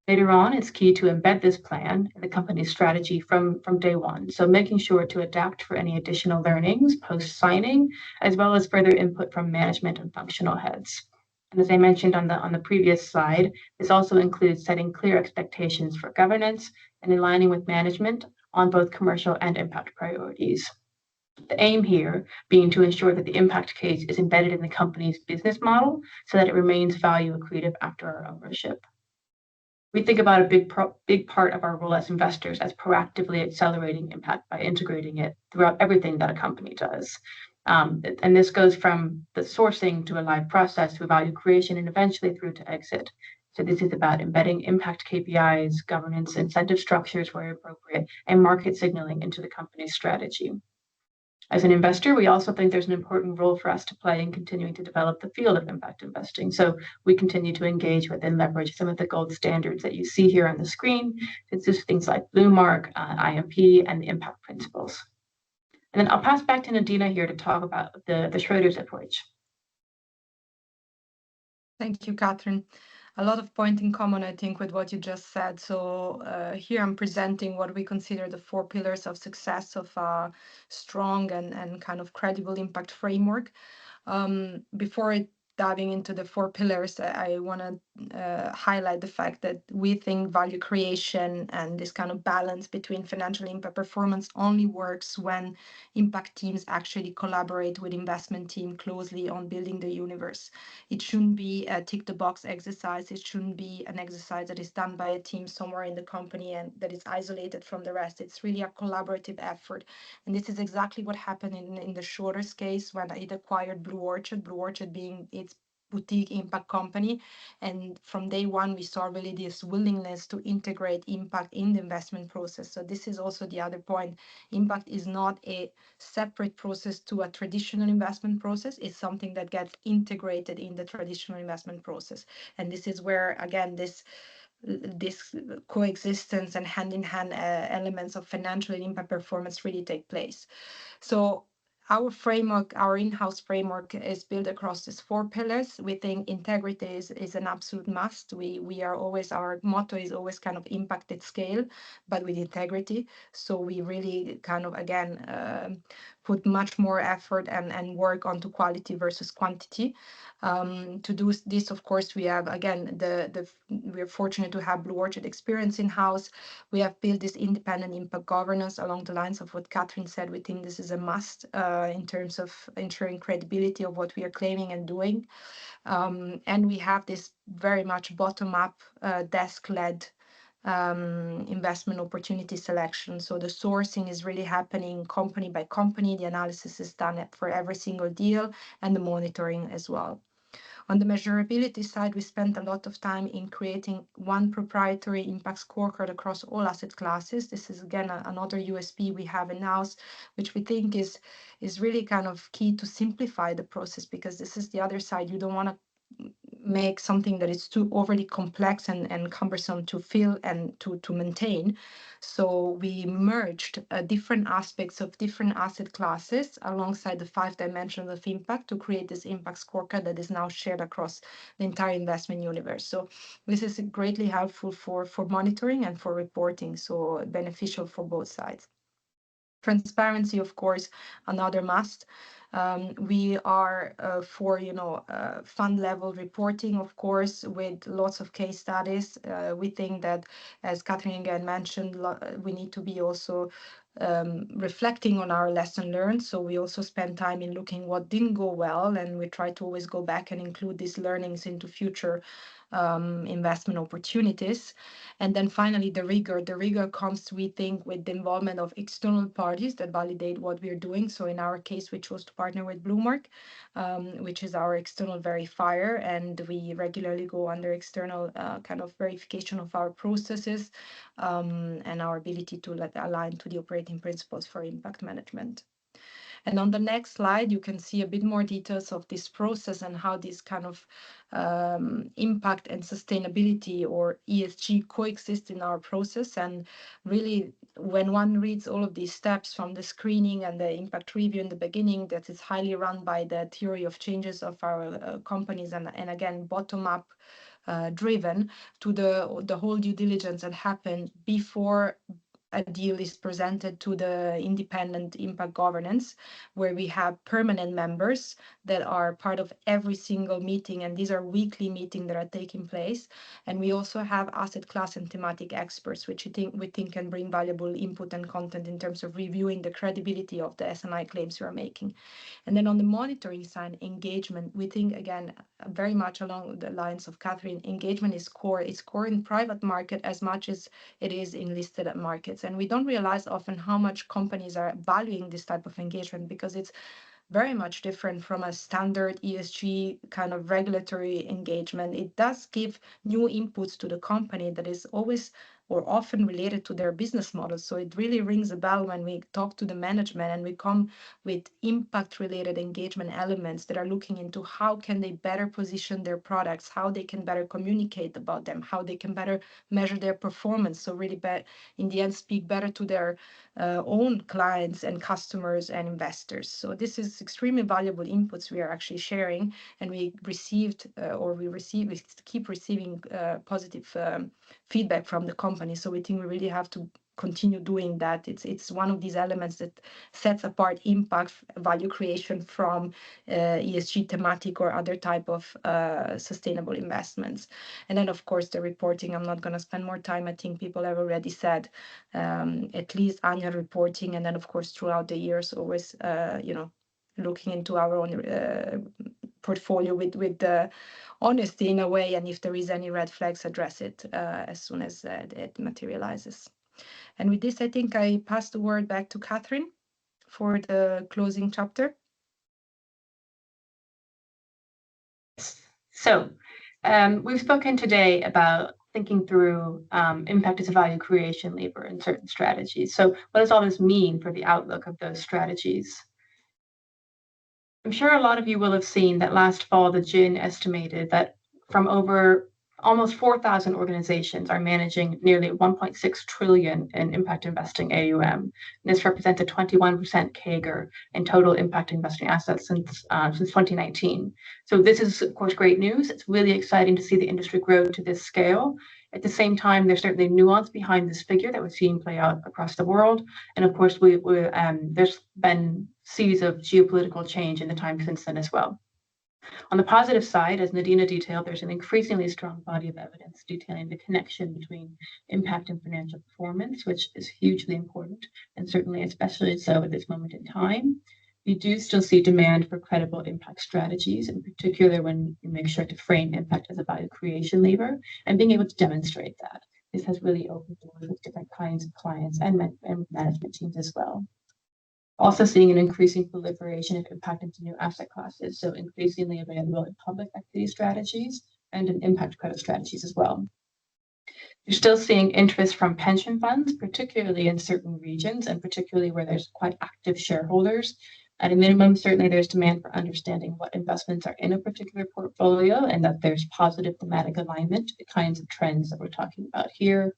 Later on, it's key to embed this plan in the company's strategy from day one. So making sure to adapt for any additional learnings post-signing, as well as further input from management and functional heads. And as I mentioned on the previous slide, this also includes setting clear expectations for governance and aligning with management on both commercial and impact priorities. The aim here being to ensure that the impact case is embedded in the company's business model so that it remains value accretive after our ownership. We think about a big part of our role as investors as proactively accelerating impact by integrating it throughout everything that a company does. And this goes from the sourcing to a live process to value creation and eventually through to exit. So this is about embedding impact KPIs, governance, incentive structures where appropriate, and market signaling into the company's strategy. As an investor, we also think there's an important role for us to play in continuing to develop the field of impact investing. So we continue to engage with and leverage some of the gold standards that you see here on the screen. It's just things like Blue Mark, IMP, and the impact principles. And then I'll pass back to Nadina here to talk about the Schroeder's approach. Thank you, Catherine. A lot of point in common, I think, with what you just said. So here I'm presenting what we consider the 4 pillars of success of a strong and kind of credible impact framework. Before diving into the 4 pillars, I want to highlight the fact that we think value creation and this kind of balance between financial impact performance only works when impact teams actually collaborate with investment team closely on building the universe. It shouldn't be a tick the box exercise. It shouldn't be an exercise that is done by a team somewhere in the company and that is isolated from the rest. It's really a collaborative effort. And this is exactly what happened in the Schroeder's case when it acquired Blue Orchard being its boutique impact company. And from day one, we saw really this willingness to integrate impact in the investment process. So this is also the other point. Impact is not a separate process to a traditional investment process. It's something that gets integrated in the traditional investment process. And this is where, again, this coexistence and hand-in-hand elements of financial and impact performance really take place. So our framework, our in-house framework, is built across these 4 pillars. We think integrity is an absolute must. We are always, our motto is always kind of impact at scale, but with integrity. So we really kind of, again, put much more effort and work onto quality versus quantity. To do this, of course, we have, again, we're fortunate to have Blue Orchard experience in-house. We have built this independent impact governance along the lines of what Catherine said. We think this is a must in terms of ensuring credibility of what we are claiming and doing. And we have this very much bottom-up, desk-led investment opportunity selection. So the sourcing is really happening company by company. The analysis is done for every single deal and the monitoring as well. On the measurability side, we spent a lot of time in creating one proprietary impact scorecard across all asset classes. This is, again, another USP we have in-house, which we think is really kind of key to simplify the process, because this is the other side. You don't want to make something that is too overly complex and cumbersome to fill and to maintain. So we merged different aspects of different asset classes alongside the 5 dimensions of impact to create this impact scorecard that is now shared across the entire investment universe. So this is greatly helpful for monitoring and for reporting, so beneficial for both sides. Transparency, of course, another must. We are for fund level reporting, of course, with lots of case studies. We think that, as Catherine again mentioned, we need to be also reflecting on our lesson learned. So we also spend time in looking what didn't go well, and we try to always go back and include these learnings into future investment opportunities. And then finally, the rigor comes, we think, with the involvement of external parties that validate what we're doing. So in our case, we chose to partner with Blue Mark, which is our external verifier, and we regularly go under external kind of verification of our processes and our ability to align to the operating principles for impact management. And on the next slide, you can see a bit more details of this process and how this kind of impact and sustainability, or ESG, coexist in our process. And really, when one reads all of these steps from the screening and the impact review in the beginning, that is highly run by the theory of changes of our companies, and again, bottom-up driven, to the whole due diligence that happened before a deal is presented to the independent impact governance, where we have permanent members that are part of every single meeting, and these are weekly meetings that are taking place. And we also have asset class and thematic experts, which we think can bring valuable input and content in terms of reviewing the credibility of the S&I claims we are making. And then on the monitoring side, engagement, we think, again, very much along the lines of Catherine, engagement is core. It's core in private market as much as it is in listed markets. And we don't realize often how much companies are valuing this type of engagement, because it's very much different from a standard ESG kind of regulatory engagement. It does give new inputs to the company that is always or often related to their business model. So it really rings a bell when we talk to the management and we come with impact-related engagement elements that are looking into how can they better position their products, how they can better communicate about them, how they can better measure their performance. So really, in the end, speak better to their own clients and customers and investors. So this is extremely valuable inputs we are actually sharing, and we keep receiving positive feedback from the company. So we think we really have to continue doing that. It's one of these elements that sets apart impact value creation from ESG thematic or other type of sustainable investments. And then, of course, the reporting, I'm not going to spend more time. I think people have already said at least annual reporting. And then, of course, throughout the years, always, looking into our own portfolio with honesty in a way. And if there is any red flags, address it as soon as it materializes. And with this, I think I pass the word back to Catherine for the closing chapter. So we've spoken today about thinking through impact as a value creation lever in certain strategies. So what does all this mean for the outlook of those strategies? I'm sure a lot of you will have seen that last fall, the GIN estimated that from over almost 4,000 organizations are managing nearly 1.6 trillion in impact investing AUM. And this represents a 21% CAGR in total impact investing assets since 2019. So this is, of course, great news. It's really exciting to see the industry grow to this scale. At the same time, there's certainly nuance behind this figure that we're seeing play out across the world. And of course, there's been series of geopolitical change in the time since then as well. On the positive side, as Nadina detailed, there's an increasingly strong body of evidence detailing the connection between impact and financial performance, which is hugely important, and certainly especially so at this moment in time. We do still see demand for credible impact strategies, in particular when you make sure to frame impact as a value creation lever and being able to demonstrate that. This has really opened doors with different kinds of clients and management teams as well. Also seeing an increasing proliferation of impact into new asset classes, so increasingly available in public equity strategies and in impact credit strategies as well. You're still seeing interest from pension funds, particularly in certain regions and particularly where there's quite active shareholders. At a minimum, certainly there's demand for understanding what investments are in a particular portfolio and that there's positive thematic alignment to the kinds of trends that we're talking about here.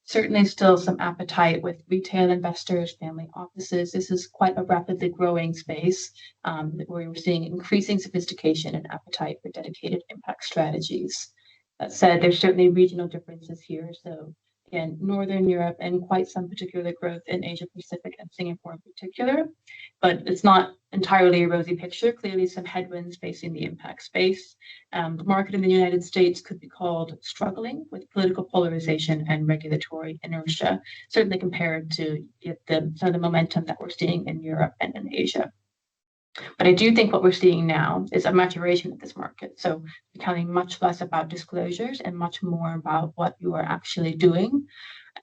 Certainly still some appetite with retail investors, family offices. This is quite a rapidly growing space where we're seeing increasing sophistication and appetite for dedicated impact strategies. That said, there's certainly regional differences here. So again, Northern Europe and quite some particular growth in Asia Pacific and Singapore in particular, but it's not entirely a rosy picture. Clearly some headwinds facing the impact space. The market in the United States could be called struggling with political polarization and regulatory inertia, certainly compared to some of the momentum that we're seeing in Europe and in Asia. But I do think what we're seeing now is a maturation of this market. So becoming much less about disclosures and much more about what you are actually doing.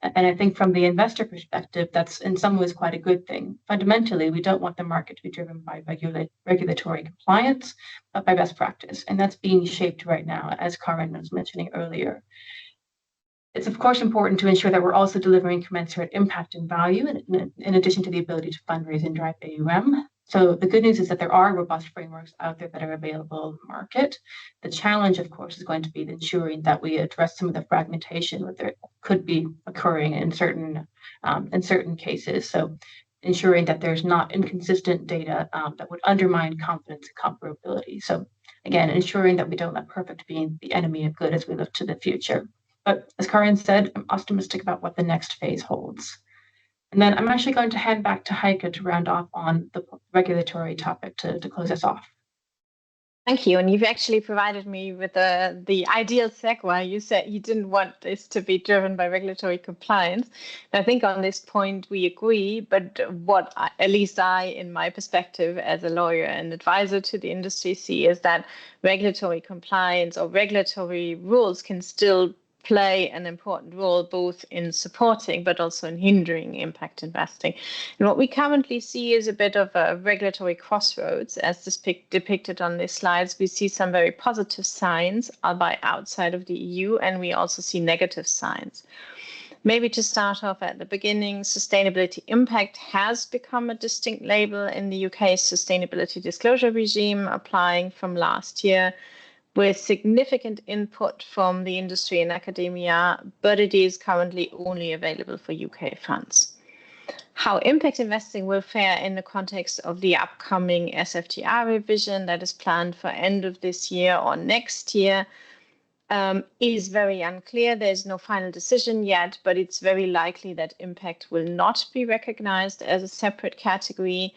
And I think from the investor perspective, that's in some ways quite a good thing. Fundamentally, we don't want the market to be driven by regulatory compliance, but by best practice. And that's being shaped right now, as Karin was mentioning earlier. It's of course important to ensure that we're also delivering commensurate impact and value in addition to the ability to fundraise and drive AUM. So the good news is that there are robust frameworks out there that are available in the market. The challenge, of course, is going to be ensuring that we address some of the fragmentation that could be occurring in certain cases. So ensuring that there's not inconsistent data that would undermine confidence and comparability. So again, ensuring that we don't let perfect be the enemy of good as we look to the future. But as Karin said, I'm optimistic about what the next phase holds. And then I'm actually going to hand back to Heike to round off on the regulatory topic to close us off. Thank you. And you've actually provided me with the ideal segue. You said you didn't want this to be driven by regulatory compliance. And I think on this point we agree, but what at least I, in my perspective as a lawyer and advisor to the industry, see is that regulatory compliance or regulatory rules can still play an important role both in supporting but also in hindering impact investing. And what we currently see is a bit of a regulatory crossroads, as depicted on these slides. We see some very positive signs, albeit outside of the EU, and we also see negative signs. Maybe to start off at the beginning, sustainability impact has become a distinct label in the UK's sustainability disclosure regime, applying from last year, with significant input from the industry and academia, but it is currently only available for UK funds. How impact investing will fare in the context of the upcoming SFDR revision that is planned for end of this year or next year is very unclear. There's no final decision yet, but it's very likely that impact will not be recognized as a separate category.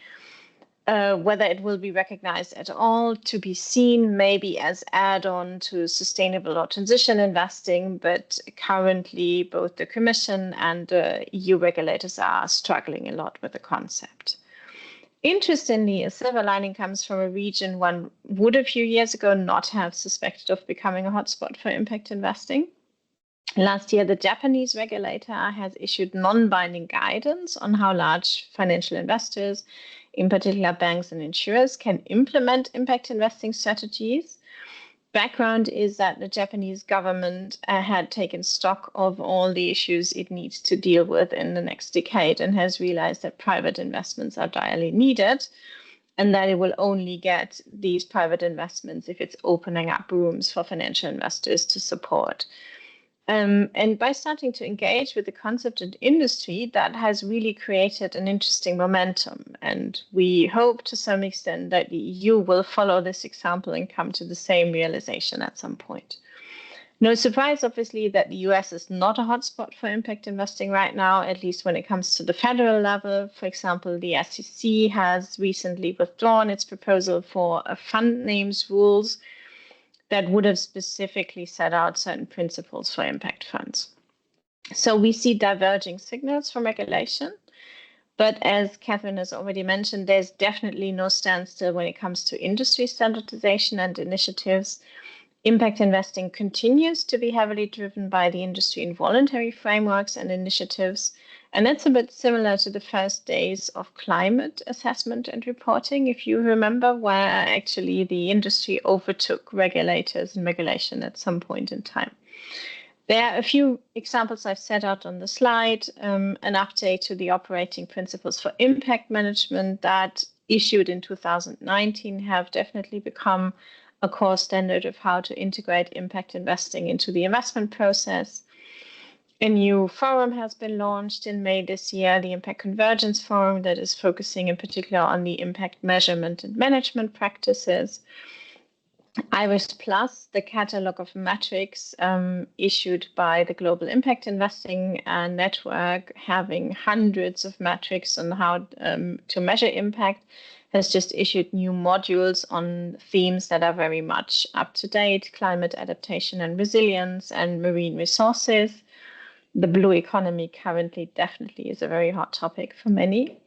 Whether it will be recognized at all to be seen, maybe as add-on to sustainable or transition investing, but currently both the Commission and EU regulators are struggling a lot with the concept. Interestingly, a silver lining comes from a region one would a few years ago not have suspected of becoming a hotspot for impact investing. Last year, the Japanese regulator has issued non-binding guidance on how large financial investors, in particular banks and insurers, can implement impact investing strategies. Background is that the Japanese government had taken stock of all the issues it needs to deal with in the next decade and has realized that private investments are direly needed, and that it will only get these private investments if it's opening up rooms for financial investors to support. And by starting to engage with the concept and industry, that has really created an interesting momentum. And we hope to some extent that the EU will follow this example and come to the same realization at some point. No surprise, obviously, that the US is not a hotspot for impact investing right now, at least when it comes to the federal level. For example, the SEC has recently withdrawn its proposal for a fund names rules that would have specifically set out certain principles for impact funds. So we see diverging signals from regulation, but as Catherine has already mentioned, there's definitely no standstill when it comes to industry standardization and initiatives. Impact investing continues to be heavily driven by the industry in voluntary frameworks and initiatives, and that's a bit similar to the first days of climate assessment and reporting, if you remember, where actually the industry overtook regulators and regulation at some point in time. There are a few examples I've set out on the slide, an update to the operating principles for impact management that issued in 2019 have definitely become a core standard of how to integrate impact investing into the investment process. A new forum has been launched in May this year, the Impact Convergence Forum, that is focusing in particular on the impact measurement and management practices. IRIS Plus, the catalog of metrics issued by the Global Impact Investing Network, having hundreds of metrics on how to measure impact, has just issued new modules on themes that are very much up to date: climate adaptation and resilience and marine resources. The blue economy currently definitely is a very hot topic for many.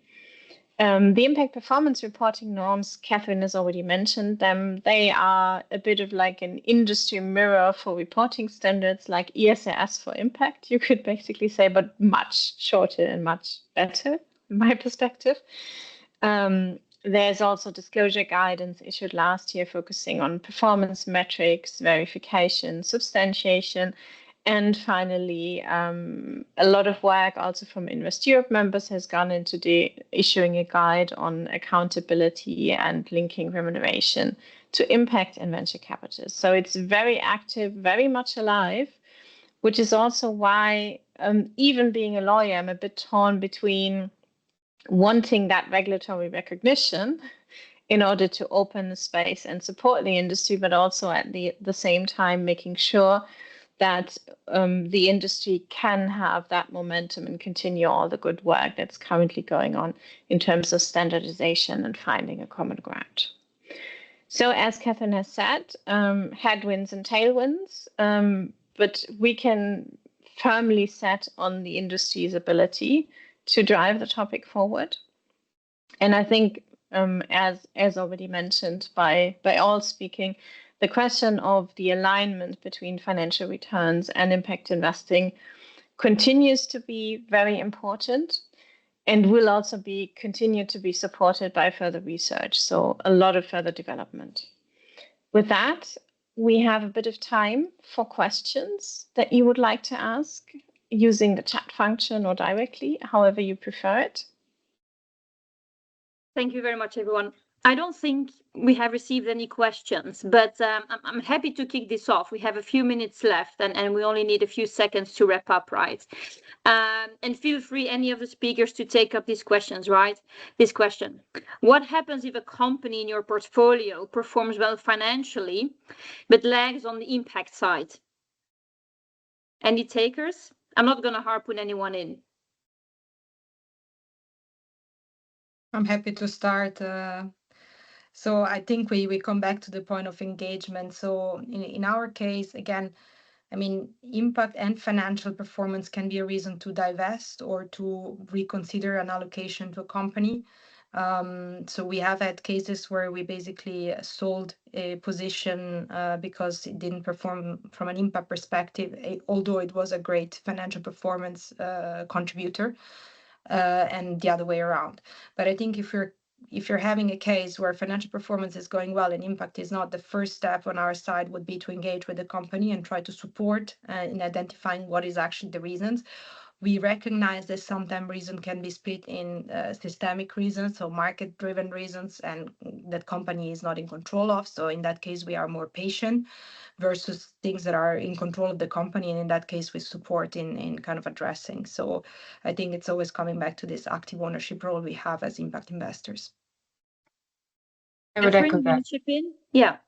The impact performance reporting norms, Catherine has already mentioned them. They are a bit of like an industry mirror for reporting standards like ESRS for impact, you could basically say, but much shorter and much better, in my perspective. There's also disclosure guidance issued last year focusing on performance metrics, verification, substantiation, and finally, a lot of work also from Invest Europe members has gone into issuing a guide on accountability and linking remuneration to impact and venture capital. So it's very active, very much alive, which is also why, even being a lawyer, I'm a bit torn between wanting that regulatory recognition in order to open the space and support the industry, but also at the same time making sure that the industry can have that momentum and continue all the good work that's currently going on in terms of standardization and finding a common ground. So as Catherine has said, headwinds and tailwinds, but we can firmly set on the industry's ability to drive the topic forward. And I think, as already mentioned by all speaking, the question of the alignment between financial returns and impact investing continues to be very important and will also continue to be supported by further research. So a lot of further development. With that, we have a bit of time for questions that you would like to ask using the chat function or directly, however you prefer it. Thank you very much, everyone. I don't think we have received any questions, but I'm happy to kick this off. We have a few minutes left and we only need a few seconds to wrap up, right? And feel free, any of the speakers, to take up these questions, right? This question: what happens if a company in your portfolio performs well financially, but lags on the impact side? Any takers? I'm not going to harpoon anyone in. I'm happy to start. So I think we come back to the point of engagement. So in our case, again, I mean, impact and financial performance can be a reason to divest or to reconsider an allocation to a company. So we have had cases where we basically sold a position because it didn't perform from an impact perspective, although it was a great financial performance contributor, and the other way around. But I think if you're having a case where financial performance is going well and impact is not, the first step on our side would be to engage with the company and try to support in identifying what is actually the reasons. We recognize that sometimes reason can be split in systemic reasons, so market-driven reasons, and that company is not in control of. So in that case, we are more patient versus things that are in control of the company. And in that case, we support in kind of addressing. So I think it's always coming back to this active ownership role we have as impact investors. I would echo that. Yeah.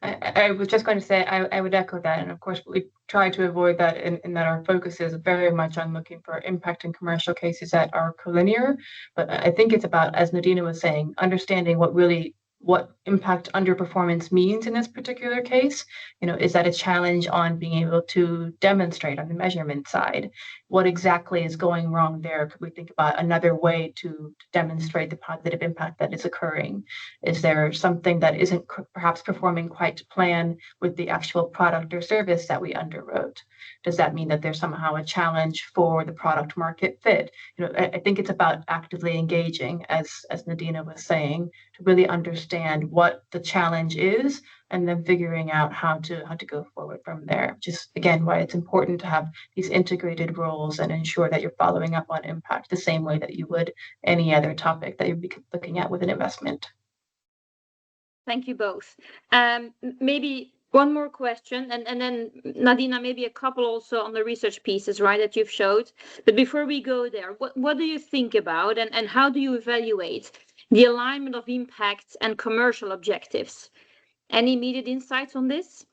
I was just going to say, I would echo that. And of course, we try to avoid that in that our focus is very much on looking for impact in commercial cases that are collinear. But I think it's about, as Nadina was saying, understanding what impact underperformance means in this particular case. Is that a challenge on being able to demonstrate on the measurement side? What exactly is going wrong there? Could we think about another way to demonstrate the positive impact that is occurring? Is there something that isn't perhaps performing quite to plan with the actual product or service that we underwrote? Does that mean that there's somehow a challenge for the product market fit? I think it's about actively engaging, as Nadina was saying, to really understand what the challenge is and then figuring out how to go forward from there. Just again, why it's important to have these integrated roles and ensure that you're following up on impact the same way that you would any other topic that you'd be looking at with an investment. Thank you both. Maybe one more question, and then Nadina, maybe a couple also on the research pieces, right, that you've showed. But before we go there, what do you think about and how do you evaluate the alignment of impacts and commercial objectives? Any immediate insights on this?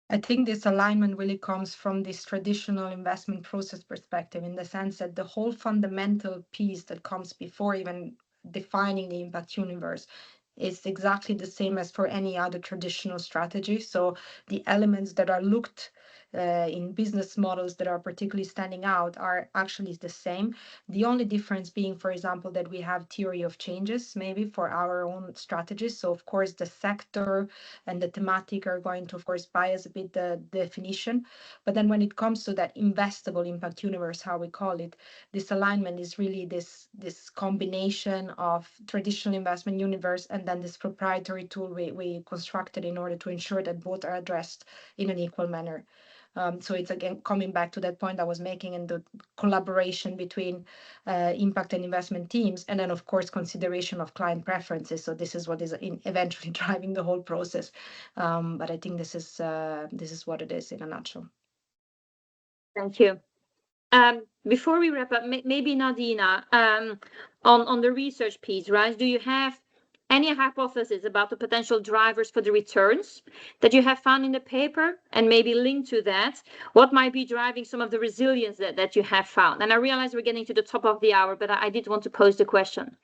I think this alignment really comes from this traditional investment process perspective, in the sense that the whole fundamental piece that comes before even defining the impact universe is exactly the same as for any other traditional strategy. So the elements that are looked in business models that are particularly standing out are actually the same. The only difference being, for example, that we have theory of changes maybe for our own strategies. So of course the sector and the thematic are going to, of course, bias a bit the definition. But then when it comes to that investable impact universe, how we call it, this alignment is really this combination of traditional investment universe and then this proprietary tool we constructed in order to ensure that both are addressed in an equal manner. So it's again coming back to that point I was making in the collaboration between impact and investment teams, and then of course consideration of client preferences. So this is what is eventually driving the whole process. But I think this is what it is in a nutshell. Thank you. Before we wrap up, maybe Nadina, on the research piece, right? Do you have any hypothesis about the potential drivers for the returns that you have found in the paper, and maybe linked to that, what might be driving some of the resilience that you have found? And I realize we're getting to the top of the hour, but I did want to pose the question.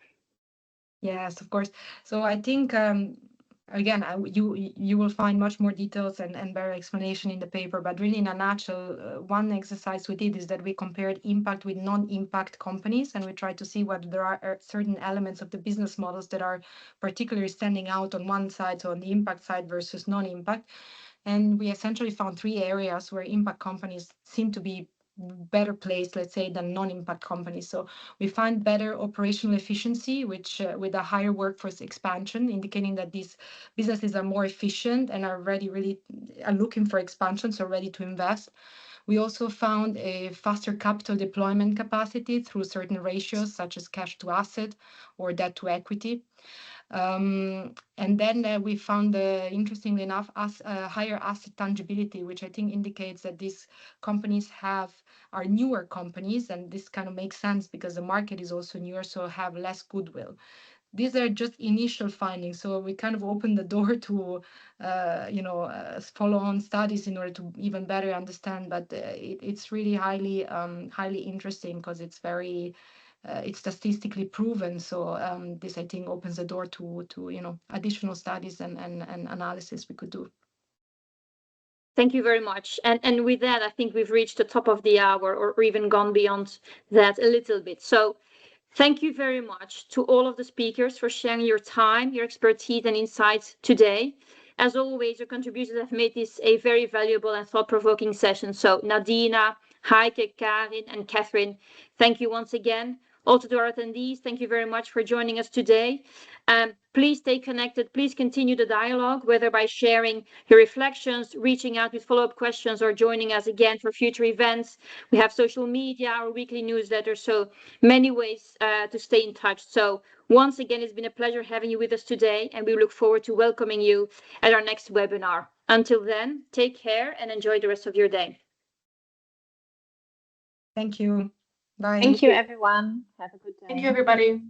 Yes, of course. So I think, again, you will find much more details and better explanation in the paper, but really in a nutshell, one exercise we did is that we compared impact with non-impact companies, and we tried to see whether there are certain elements of the business models that are particularly standing out on one side, so on the impact side versus non-impact. And we essentially found 3 areas where impact companies seem to be better placed, let's say, than non-impact companies. So we find better operational efficiency, which with a higher workforce expansion, indicating that these businesses are more efficient and are really are looking for expansion, so ready to invest. We also found a faster capital deployment capacity through certain ratios, such as cash to asset or debt to equity. And then we found, interestingly enough, higher asset tangibility, which I think indicates that these companies are newer companies, and this kind of makes sense because the market is also newer, so have less goodwill. These are just initial findings, so we kind of opened the door to, follow-on studies in order to even better understand. But it's really highly interesting because it's very it's statistically proven. So this, I think, opens the door to additional studies and analysis we could do. Thank you very much. And with that, I think we've reached the top of the hour, or even gone beyond that a little bit. So thank you very much to all of the speakers for sharing your time, your expertise and insights today. As always, your contributions have made this a very valuable and thought-provoking session. So Nadina, Heike, Karin, and Catherine, thank you once again. Also to our attendees, thank you very much for joining us today. Please stay connected. Please continue the dialogue, whether by sharing your reflections, reaching out with follow-up questions, or joining us again for future events. We have social media, our weekly newsletter, so many ways to stay in touch. So once again, it's been a pleasure having you with us today, and we look forward to welcoming you at our next webinar. Until then, take care and enjoy the rest of your day. Thank you. Bye. Thank you, everyone. Have a good day. Thank you, everybody.